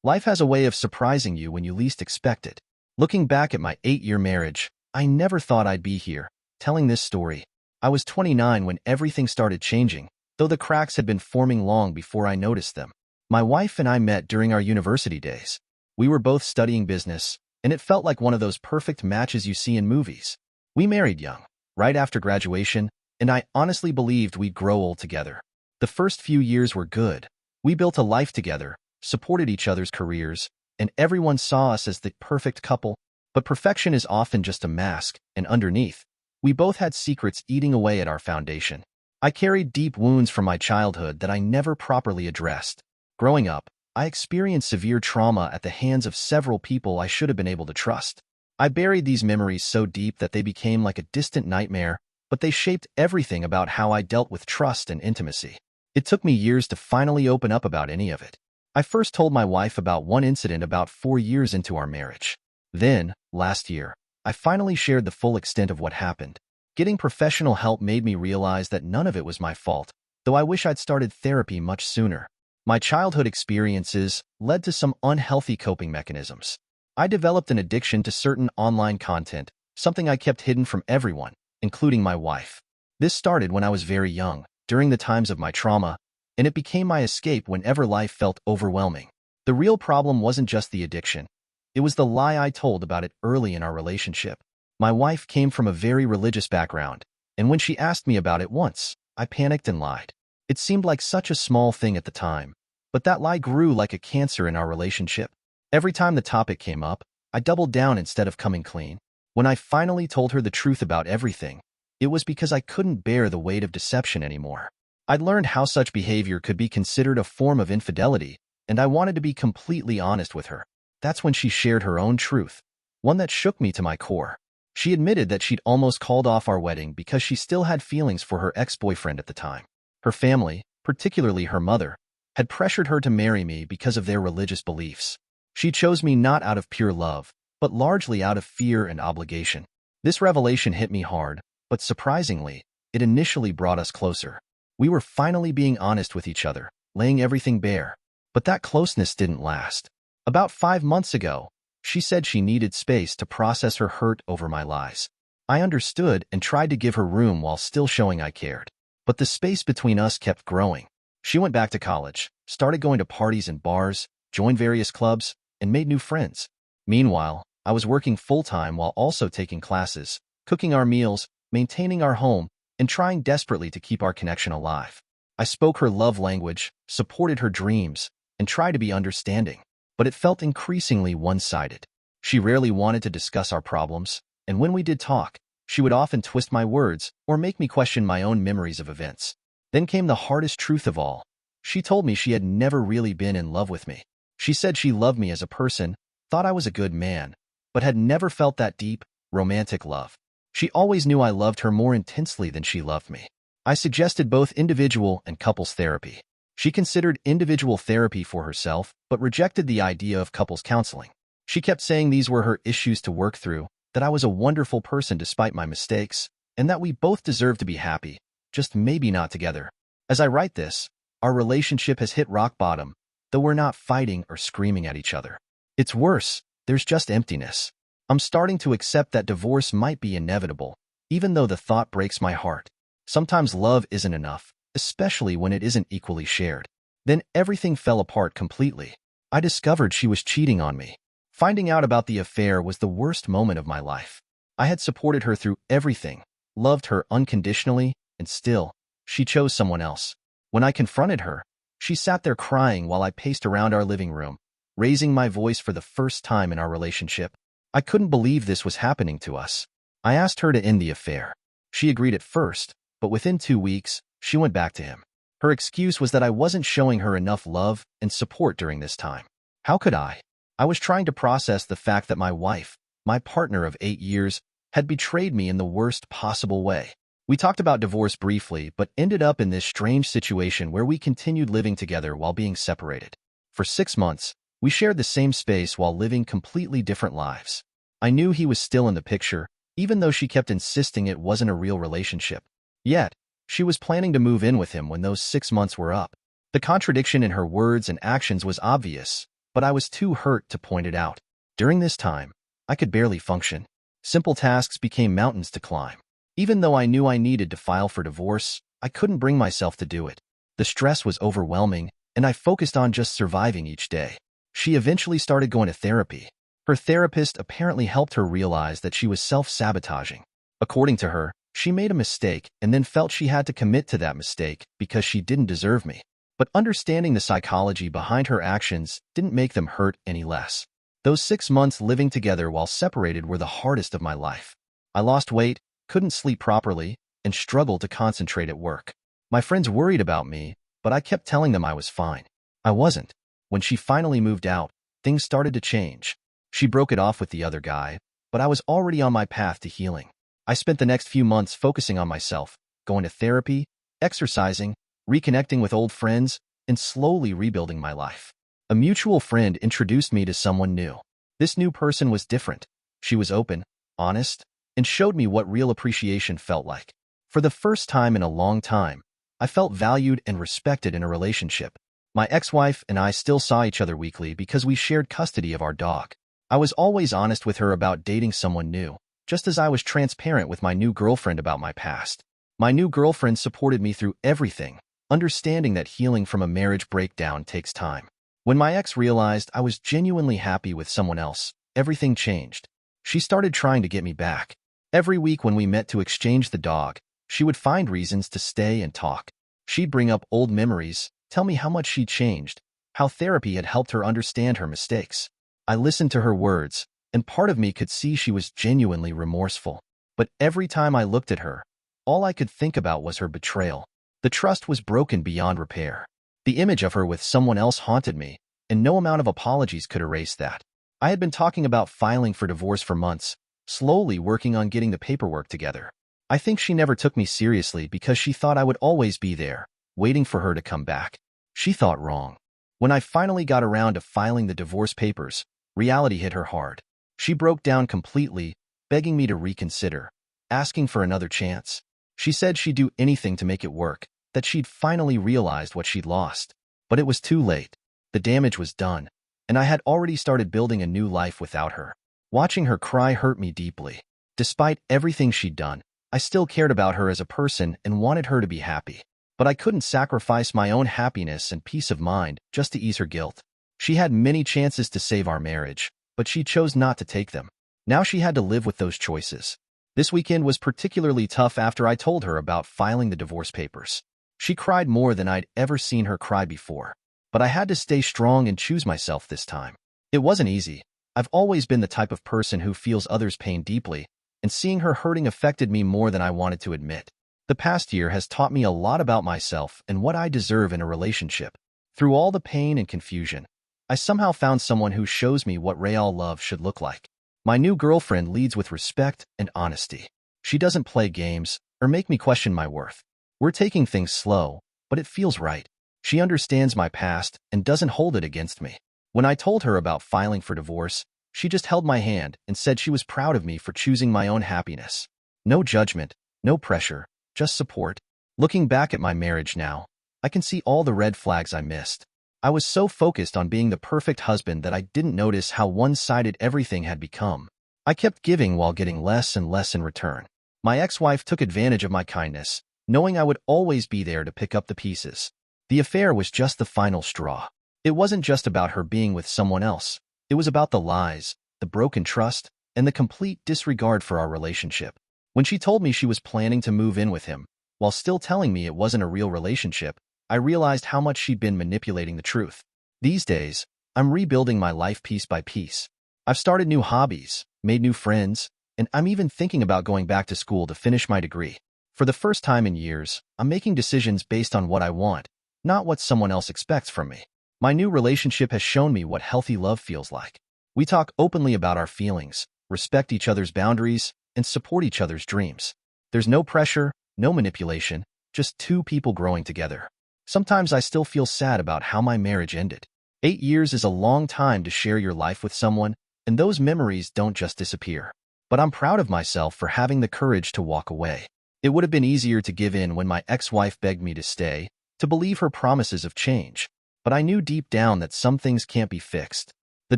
Life has a way of surprising you when you least expect it. Looking back at my 8-year marriage, I never thought I'd be here, telling this story. I was 29 when everything started changing, though the cracks had been forming long before I noticed them. My wife and I met during our university days. We were both studying business, and it felt like one of those perfect matches you see in movies. We married young, right after graduation, and I honestly believed we'd grow old together. The first few years were good. We built a life together, supported each other's careers, and everyone saw us as the perfect couple. But perfection is often just a mask, and underneath, we both had secrets eating away at our foundation. I carried deep wounds from my childhood that I never properly addressed. Growing up, I experienced severe trauma at the hands of several people I should have been able to trust. I buried these memories so deep that they became like a distant nightmare, but they shaped everything about how I dealt with trust and intimacy. It took me years to finally open up about any of it. I first told my wife about one incident about 4 years into our marriage. Then, last year, I finally shared the full extent of what happened. Getting professional help made me realize that none of it was my fault, though I wish I'd started therapy much sooner. My childhood experiences led to some unhealthy coping mechanisms. I developed an addiction to certain online content, something I kept hidden from everyone, including my wife. This started when I was very young, during the times of my trauma, and it became my escape whenever life felt overwhelming. The real problem wasn't just the addiction. It was the lie I told about it early in our relationship. My wife came from a very religious background, and when she asked me about it once, I panicked and lied. It seemed like such a small thing at the time, but that lie grew like a cancer in our relationship. Every time the topic came up, I doubled down instead of coming clean. When I finally told her the truth about everything, it was because I couldn't bear the weight of deception anymore. I'd learned how such behavior could be considered a form of infidelity, and I wanted to be completely honest with her. That's when she shared her own truth, one that shook me to my core. She admitted that she'd almost called off our wedding because she still had feelings for her ex-boyfriend at the time. Her family, particularly her mother, had pressured her to marry me because of their religious beliefs. She chose me not out of pure love, but largely out of fear and obligation. This revelation hit me hard, but surprisingly, it initially brought us closer. We were finally being honest with each other, laying everything bare. But that closeness didn't last. About 5 months ago, she said she needed space to process her hurt over my lies. I understood and tried to give her room while still showing I cared. But the space between us kept growing. She went back to college, started going to parties and bars, joined various clubs, and made new friends. Meanwhile, I was working full-time while also taking classes, cooking our meals, maintaining our home, and trying desperately to keep our connection alive. I spoke her love language, supported her dreams, and tried to be understanding. But it felt increasingly one-sided. She rarely wanted to discuss our problems, and when we did talk, she would often twist my words or make me question my own memories of events. Then came the hardest truth of all. She told me she had never really been in love with me. She said she loved me as a person, thought I was a good man, but had never felt that deep, romantic love. She always knew I loved her more intensely than she loved me. I suggested both individual and couples therapy. She considered individual therapy for herself, but rejected the idea of couples counseling. She kept saying these were her issues to work through, that I was a wonderful person despite my mistakes, and that we both deserved to be happy, just maybe not together. As I write this, our relationship has hit rock bottom, though we're not fighting or screaming at each other. It's worse, there's just emptiness. I'm starting to accept that divorce might be inevitable, even though the thought breaks my heart. Sometimes love isn't enough, especially when it isn't equally shared. Then everything fell apart completely. I discovered she was cheating on me. Finding out about the affair was the worst moment of my life. I had supported her through everything, loved her unconditionally, and still, she chose someone else. When I confronted her, she sat there crying while I paced around our living room, raising my voice for the first time in our relationship. I couldn't believe this was happening to us. I asked her to end the affair. She agreed at first, but within 2 weeks, she went back to him. Her excuse was that I wasn't showing her enough love and support during this time. How could I? I was trying to process the fact that my wife, my partner of 8 years, had betrayed me in the worst possible way. We talked about divorce briefly, but ended up in this strange situation where we continued living together while being separated. For 6 months, we shared the same space while living completely different lives. I knew he was still in the picture, even though she kept insisting it wasn't a real relationship. Yet, she was planning to move in with him when those 6 months were up. The contradiction in her words and actions was obvious, but I was too hurt to point it out. During this time, I could barely function. Simple tasks became mountains to climb. Even though I knew I needed to file for divorce, I couldn't bring myself to do it. The stress was overwhelming, and I focused on just surviving each day. She eventually started going to therapy. Her therapist apparently helped her realize that she was self-sabotaging. According to her, she made a mistake and then felt she had to commit to that mistake because she didn't deserve me. But understanding the psychology behind her actions didn't make them hurt any less. Those 6 months living together while separated were the hardest of my life. I lost weight, couldn't sleep properly, and struggled to concentrate at work. My friends worried about me, but I kept telling them I was fine. I wasn't. When she finally moved out, things started to change. She broke it off with the other guy, but I was already on my path to healing. I spent the next few months focusing on myself, going to therapy, exercising, reconnecting with old friends, and slowly rebuilding my life. A mutual friend introduced me to someone new. This new person was different. She was open, honest, and showed me what real appreciation felt like. For the first time in a long time, I felt valued and respected in a relationship. My ex-wife and I still saw each other weekly because we shared custody of our dog. I was always honest with her about dating someone new, just as I was transparent with my new girlfriend about my past. My new girlfriend supported me through everything, understanding that healing from a marriage breakdown takes time. When my ex realized I was genuinely happy with someone else, everything changed. She started trying to get me back. Every week when we met to exchange the dog, she would find reasons to stay and talk. She'd bring up old memories, tell me how much she'd changed, how therapy had helped her understand her mistakes. I listened to her words, and part of me could see she was genuinely remorseful. But every time I looked at her, all I could think about was her betrayal. The trust was broken beyond repair. The image of her with someone else haunted me, and no amount of apologies could erase that. I had been talking about filing for divorce for months, slowly working on getting the paperwork together. I think she never took me seriously because she thought I would always be there, waiting for her to come back. She thought wrong. When I finally got around to filing the divorce papers, reality hit her hard. She broke down completely, begging me to reconsider, asking for another chance. She said she'd do anything to make it work, that she'd finally realized what she'd lost. But it was too late. The damage was done, and I had already started building a new life without her. Watching her cry hurt me deeply. Despite everything she'd done, I still cared about her as a person and wanted her to be happy. But I couldn't sacrifice my own happiness and peace of mind just to ease her guilt. She had many chances to save our marriage, but she chose not to take them. Now she had to live with those choices. This weekend was particularly tough after I told her about filing the divorce papers. She cried more than I'd ever seen her cry before. But I had to stay strong and choose myself this time. It wasn't easy. I've always been the type of person who feels others' pain deeply, and seeing her hurting affected me more than I wanted to admit. The past year has taught me a lot about myself and what I deserve in a relationship. Through all the pain and confusion, I somehow found someone who shows me what real love should look like. My new girlfriend leads with respect and honesty. She doesn't play games or make me question my worth. We're taking things slow, but it feels right. She understands my past and doesn't hold it against me. When I told her about filing for divorce, she just held my hand and said she was proud of me for choosing my own happiness. No judgment, no pressure, just support. Looking back at my marriage now, I can see all the red flags I missed. I was so focused on being the perfect husband that I didn't notice how one-sided everything had become. I kept giving while getting less and less in return. My ex-wife took advantage of my kindness, knowing I would always be there to pick up the pieces. The affair was just the final straw. It wasn't just about her being with someone else. It was about the lies, the broken trust, and the complete disregard for our relationship. When she told me she was planning to move in with him, while still telling me it wasn't a real relationship, I realized how much she'd been manipulating the truth. These days, I'm rebuilding my life piece by piece. I've started new hobbies, made new friends, and I'm even thinking about going back to school to finish my degree. For the first time in years, I'm making decisions based on what I want, not what someone else expects from me. My new relationship has shown me what healthy love feels like. We talk openly about our feelings, respect each other's boundaries, and support each other's dreams. There's no pressure, no manipulation, just two people growing together. Sometimes I still feel sad about how my marriage ended. 8 years is a long time to share your life with someone, and those memories don't just disappear. But I'm proud of myself for having the courage to walk away. It would have been easier to give in when my ex-wife begged me to stay, to believe her promises of change. but I knew deep down that some things can't be fixed. The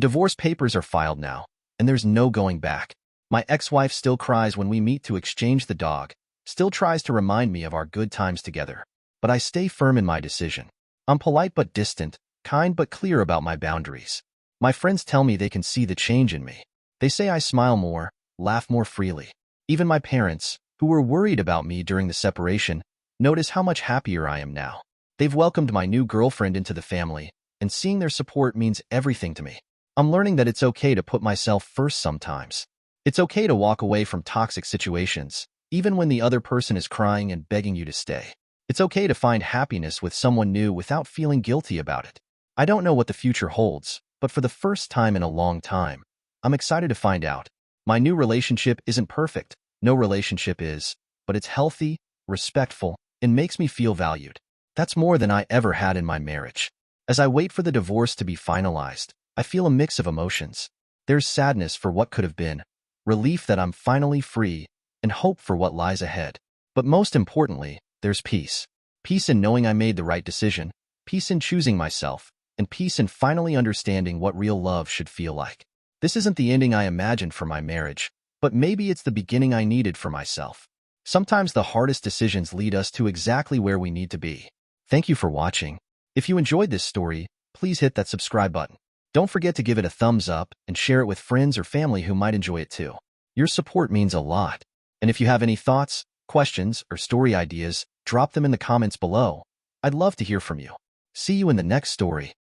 divorce papers are filed now, and there's no going back. My ex-wife still cries when we meet to exchange the dog, still tries to remind me of our good times together. But I stay firm in my decision. I'm polite but distant, kind but clear about my boundaries. My friends tell me they can see the change in me. They say I smile more, laugh more freely. Even my parents, who were worried about me during the separation, notice how much happier I am now. They've welcomed my new girlfriend into the family, and seeing their support means everything to me. I'm learning that it's okay to put myself first sometimes. It's okay to walk away from toxic situations, even when the other person is crying and begging you to stay. It's okay to find happiness with someone new without feeling guilty about it. I don't know what the future holds, but for the first time in a long time, I'm excited to find out. My new relationship isn't perfect, no relationship is, but it's healthy, respectful, and makes me feel valued. That's more than I ever had in my marriage. As I wait for the divorce to be finalized, I feel a mix of emotions. There's sadness for what could have been, relief that I'm finally free, and hope for what lies ahead. But most importantly, there's peace. Peace in knowing I made the right decision, peace in choosing myself, and peace in finally understanding what real love should feel like. This isn't the ending I imagined for my marriage, but maybe it's the beginning I needed for myself. Sometimes the hardest decisions lead us to exactly where we need to be. Thank you for watching. If you enjoyed this story, please hit that subscribe button. Don't forget to give it a thumbs up and share it with friends or family who might enjoy it too. Your support means a lot. And if you have any thoughts, questions, or story ideas, drop them in the comments below. I'd love to hear from you. See you in the next story.